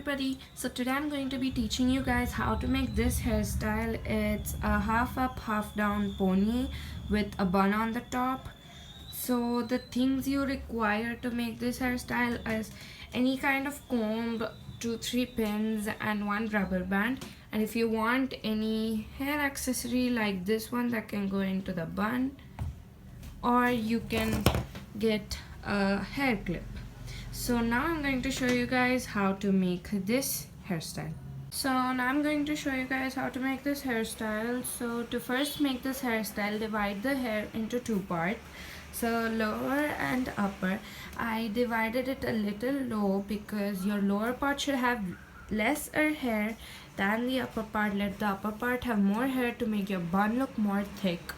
everybody, so today I'm going to be teaching you guys how to make this hairstyle. It's a half up half down pony with a bun on the top. So the things you require to make this hairstyle is any kind of comb, 2-3 pins and one rubber band. And if you want any hair accessory like this one that can go into the bun, or you can get a hair clip. So now I'm going to show you guys how to make this hairstyle. So now I'm going to show you guys how to make this hairstyle. So to first make this hairstyle, divide the hair into two parts. So lower and upper. I divided it a little low because your lower part should have less hair than the upper part. Let the upper part have more hair to make your bun look more thick.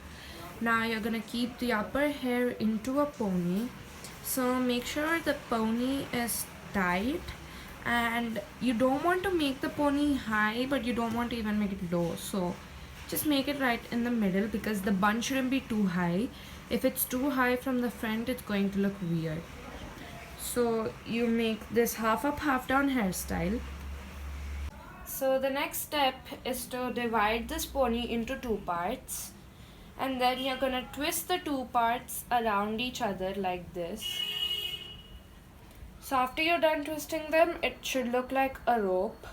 Now you're gonna keep the upper hair into a pony. So make sure the pony is tight, and you don't want to make the pony high, but you don't want to even make it low. So just make it right in the middle because the bun shouldn't be too high. If it's too high from the front, it's going to look weird. So you make this half up half down hairstyle. So the next step is to divide this pony into two parts. And then you're gonna twist the two parts around each other like this. So after you're done twisting them, it should look like a rope,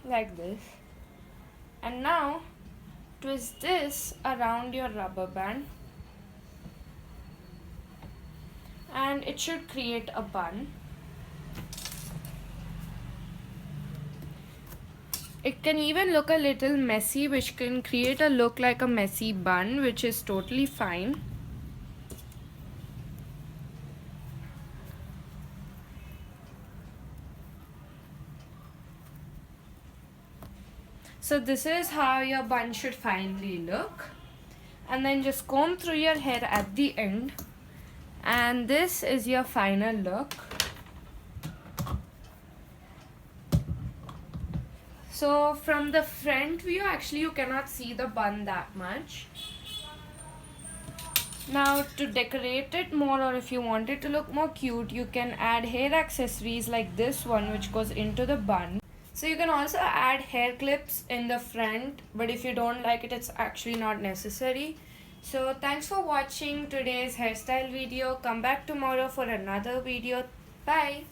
like this. And now twist this around your rubber band, and it should create a bun. It can even look a little messy, which can create a look like a messy bun, which is totally fine. So this is how your bun should finally look. And then just comb through your hair at the end. And this is your final look. So from the front view, actually you cannot see the bun that much. Now to decorate it more, or if you want it to look more cute, you can add hair accessories like this one, which goes into the bun. So you can also add hair clips in the front, but if you don't like it, it's actually not necessary. So thanks for watching today's hairstyle video. Come back tomorrow for another video. Bye.